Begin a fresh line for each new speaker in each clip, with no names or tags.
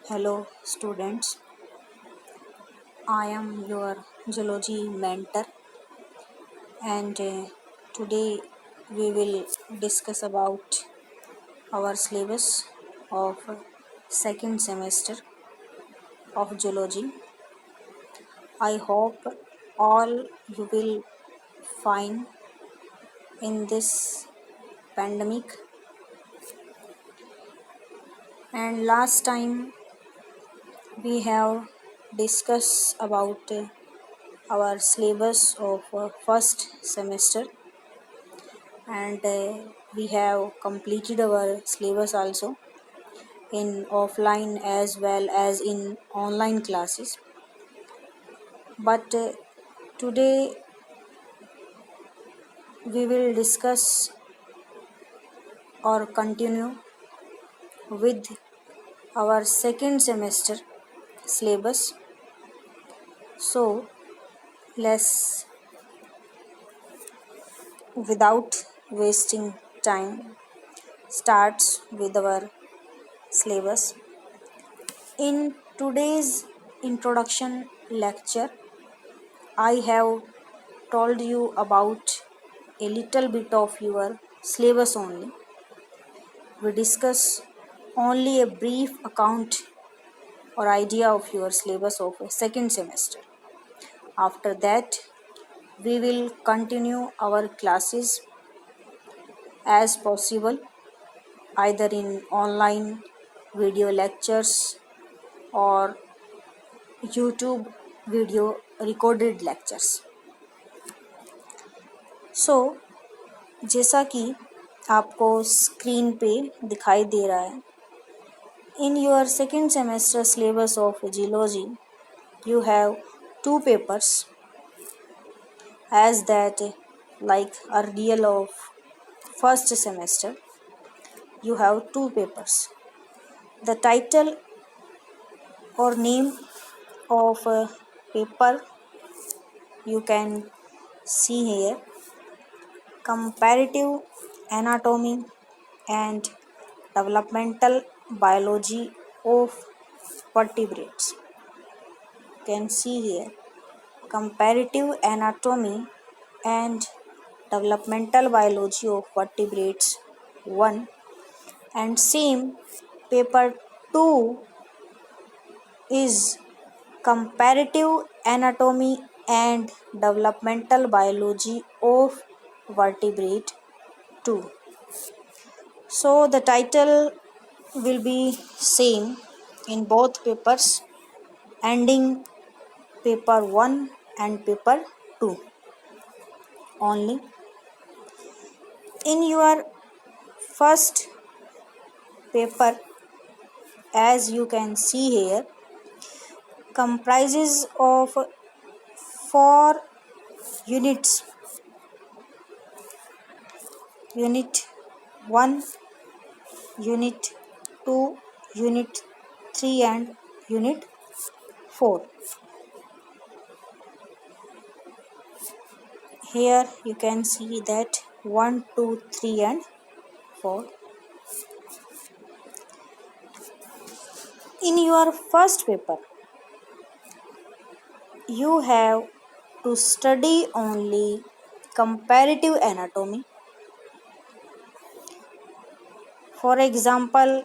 Hello, students. I am your geology mentor, and today we will discuss about our syllabus of second semester of geology. I hope all you will find in this pandemic. And last time we have discussed about our syllabus of first semester, and we have completed our syllabus also in offline as well as in online classes. But today we will discuss or continue with our second semester syllabus. So let's, without wasting time, start with our syllabus. In today's introduction lecture, I have told you about a little bit of your syllabus only. We discuss only a brief account or idea of your syllabus of a second semester. After that, we will continue our classes as possible, either in online video lectures or YouTube video recorded lectures. So, जैसा कि आपको screen पे दिखाई दे रहा है, in your second semester syllabus of geology, you have two papers, as that like earlier of first semester, you have two papers. The title or name of paper you can see here: Comparative Anatomy and Developmental Biology of Vertebrates. You can see here Comparative Anatomy and Developmental Biology of Vertebrates 1, and same paper 2 is Comparative Anatomy and Developmental Biology of Vertebrate 2. So the title will be same in both papers, ending paper 1 and paper 2 only. In your first paper, as you can see here, comprises of 4 units: Unit 1, Unit 2, Unit 3 and Unit 4. Here you can see that 1, 2, 3 and 4. In your first paper, you have to study only comparative anatomy. For example,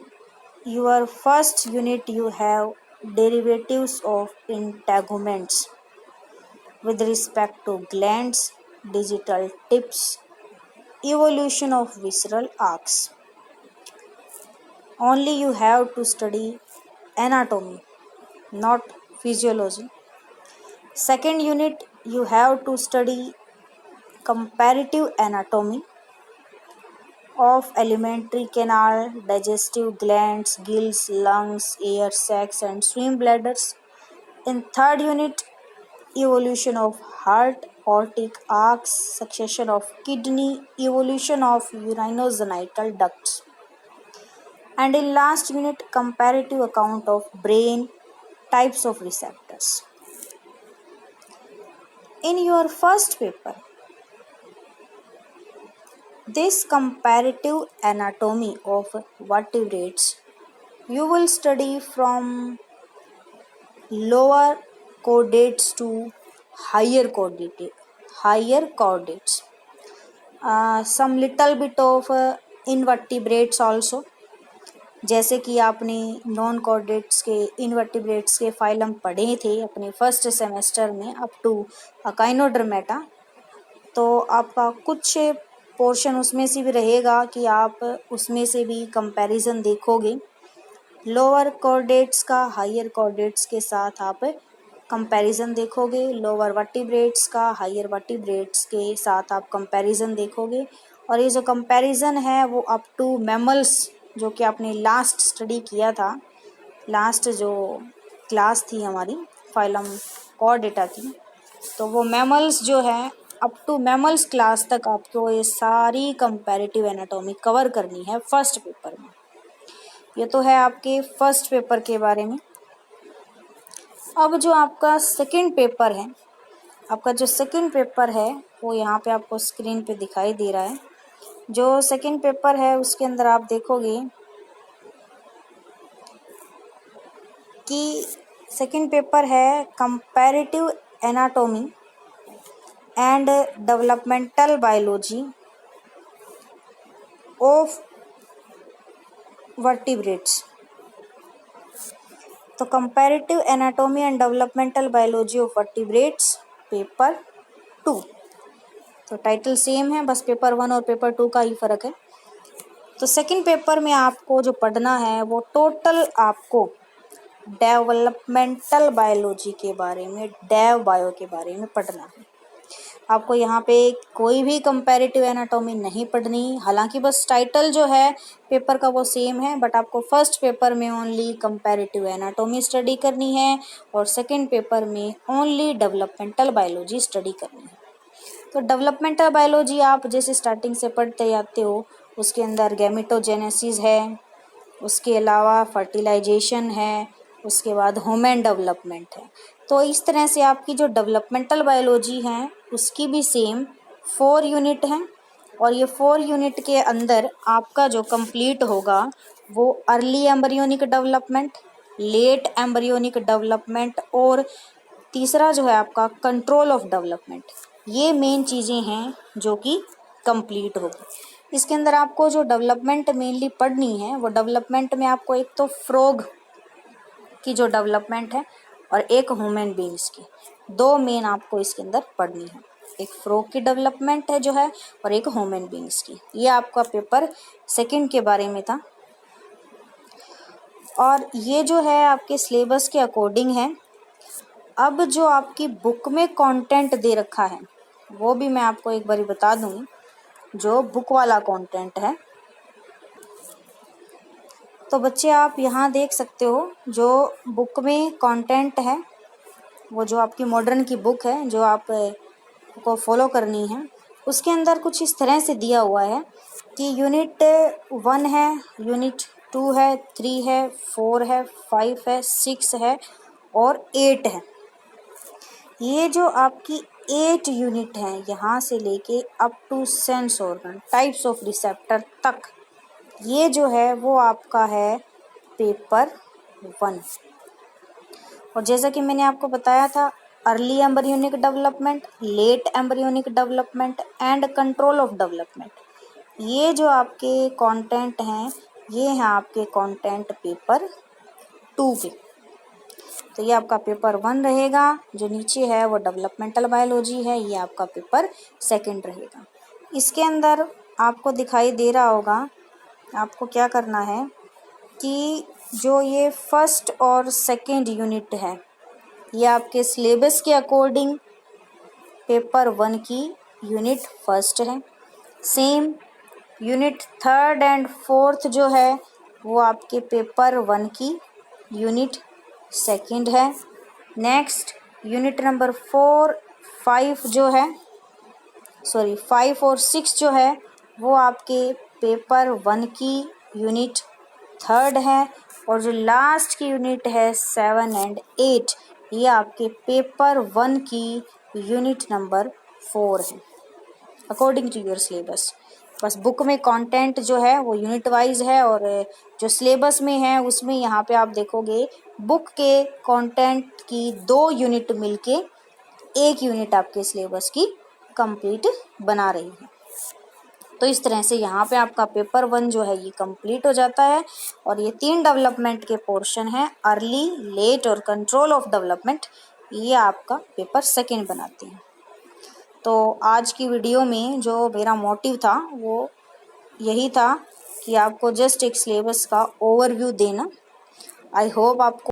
your first unit you have derivatives of integuments with respect to glands, digital tips, evolution of visceral arcs. Only you have to study anatomy, not physiology. Second unit, you have to study comparative anatomy of alimentary canal, digestive glands, gills, lungs, air sacs and swim bladders. In third unit, evolution of heart, aortic arcs, succession of kidney, evolution of urinogenital ducts. And in last unit, comparative account of brain, types of receptors. In your first paper, this comparative anatomy of vertebrates you will study from lower chordates to higher chordates, some little bit of invertebrates also, जैसे कि आपने non chordates के invertebrates के phylum पढ़े थे अपने first semester में up to Echinodermata. तो आपका कुछ पोर्शन उसमें से भी रहेगा कि आप उसमें से भी कंपैरिजन देखोगे। लोअर कॉर्डेट्स का हायर कॉर्डेट्स के साथ आप कंपैरिजन देखोगे, लोअर वर्टिब्रेट्स का हायर वर्टिब्रेट्स के साथ आप कंपैरिजन देखोगे। और ये जो कंपैरिजन है वो अप टू मैमल्स, जो कि आपने लास्ट स्टडी किया था, लास्ट जो क्लास थी हमारी फाइलम कॉर्डेटा की, तो वो मैमल्स जो है अप टू मैमल्स क्लास तक आपको ये सारी कंपैरेटिव एनाटॉमी कवर करनी है फर्स्ट पेपर में। ये तो है आपके फर्स्ट पेपर के बारे में। अब जो आपका सेकंड पेपर है, आपका जो सेकंड पेपर है वो यहाँ पे आपको स्क्रीन पे दिखाई दे रहा है। जो सेकंड पेपर है उसके अंदर आप देखोगे कि सेकंड पेपर है comparative anatomy and developmental biology of vertebrates. तो comparative anatomy and developmental biology of vertebrates paper 2। तो टाइटल सेम है, बस पेपर 1 और पेपर 2 का ही फ़र्क है। तो सेकंड पेपर में आपको जो पढ़ना है वो टोटल आपको डेवलपमेंटल बायोलॉजी के बारे में, डेव बायो के बारे में पढ़ना है। आपको यहाँ पे कोई भी कंपैरेटिव एनाटॉमी नहीं पढ़नी, हालांकि बस टाइटल जो है पेपर का वो सेम है, बट आपको फर्स्ट पेपर में ओनली कंपैरेटिव एनाटॉमी स्टडी करनी है और सेकंड पेपर में ओनली डेवलपमेंटल बायोलॉजी स्टडी करनी है। तो डेवलपमेंटल बायोलॉजी आप जैसे स्टार्टिंग से पढ़ते आते हो, उसके अंदर गैमेटोजेनेसिस है, उसके अलावा फर्टिलाइजेशन है, उसके बाद ह्यूमन डेवलपमेंट है। तो इस तरह से आपकी जो डेवलपमेंटल बायोलॉजी है उसकी भी सेम 4 यूनिट हैं, और ये 4 यूनिट के अंदर आपका जो कंप्लीट होगा वो early embryonic development, late embryonic development और तीसरा जो है आपका कंट्रोल ऑफ डेवलपमेंट। ये मेन चीज़ें हैं जो कि कंप्लीट होगी। इसके अंदर आपको जो डेवलपमेंट मेनली पढ़नी है वो डेवलपमेंट में आपको एक तो फ्रॉग की जो डेवलपमेंट है और एक ह्यूमन बींग्स की, 2 मेन आपको इसके अंदर पढ़नी है। एक फ्रॉग की डेवलपमेंट है जो है और एक ह्यूमन बींग्स की। ये आपका पेपर सेकंड के बारे में था। और ये जो है आपके सिलेबस के अकॉर्डिंग है। अब जो आपकी बुक में कंटेंट दे रखा है वो भी मैं आपको एक बारी बता दूंगी, जो बुक वाला कंटेंट है। तो बच्चे आप यहाँ देख सकते हो जो बुक में कंटेंट है, वो जो आपकी मॉडर्न की बुक है जो आप को फॉलो करनी है, उसके अंदर कुछ इस तरह से दिया हुआ है कि यूनिट 1 है, यूनिट 2 है, 3 है, 4 है, 5 है, 6 है और 8 है। ये जो आपकी 8 यूनिट हैं यहाँ से लेके up to sense organ, types of receptor तक, ये जो है वो आपका है पेपर 1। और जैसा कि मैंने आपको बताया था, early embryonic development, late embryonic development and control of development, ये जो आपके कंटेंट हैं ये हैं आपके कंटेंट पेपर 2 के। तो ये आपका पेपर 1 रहेगा, जो नीचे है वो डेवलपमेंटल बायोलॉजी है, ये आपका पेपर 2 रहेगा। इसके अंदर आपको दिखाई दे रहा होगा, आपको क्या करना है कि जो ये फर्स्ट और सेकंड यूनिट है ये आपके सिलेबस के अकॉर्डिंग पेपर 1 की यूनिट फर्स्ट है। Same unit 3rd and 4th जो है वो आपके पेपर 1 की यूनिट 2nd है। नेक्स्ट यूनिट नंबर 4, 5 जो है, 5 और 6 जो है वो आपके पेपर 1 की यूनिट 3rd है। और जो लास्ट की यूनिट है 7 एंड 8, ये आपके पेपर 1 की यूनिट नंबर 4 है अकॉर्डिंग टू योर सिलेबस। बस बुक में कंटेंट जो है वो यूनिट वाइज है और जो सिलेबस में है उसमें यहाँ पे आप देखोगे बुक के कंटेंट की 2 यूनिट मिलके 1 यूनिट आपके सिलेबस की कंप्लीट बना रही है। तो इस तरह से यहाँ पे आपका पेपर 1 जो है ये कंप्लीट हो जाता है और ये 3 डेवलपमेंट के पोर्शन है, अर्ली, लेट और कंट्रोल ऑफ डेवलपमेंट, ये आपका पेपर 2 बनाते हैं। तो आज की वीडियो में जो मेरा मोटिव था वो यही था कि आपको जस्ट एक सिलेबस का ओवरव्यू देना। आई होप आपको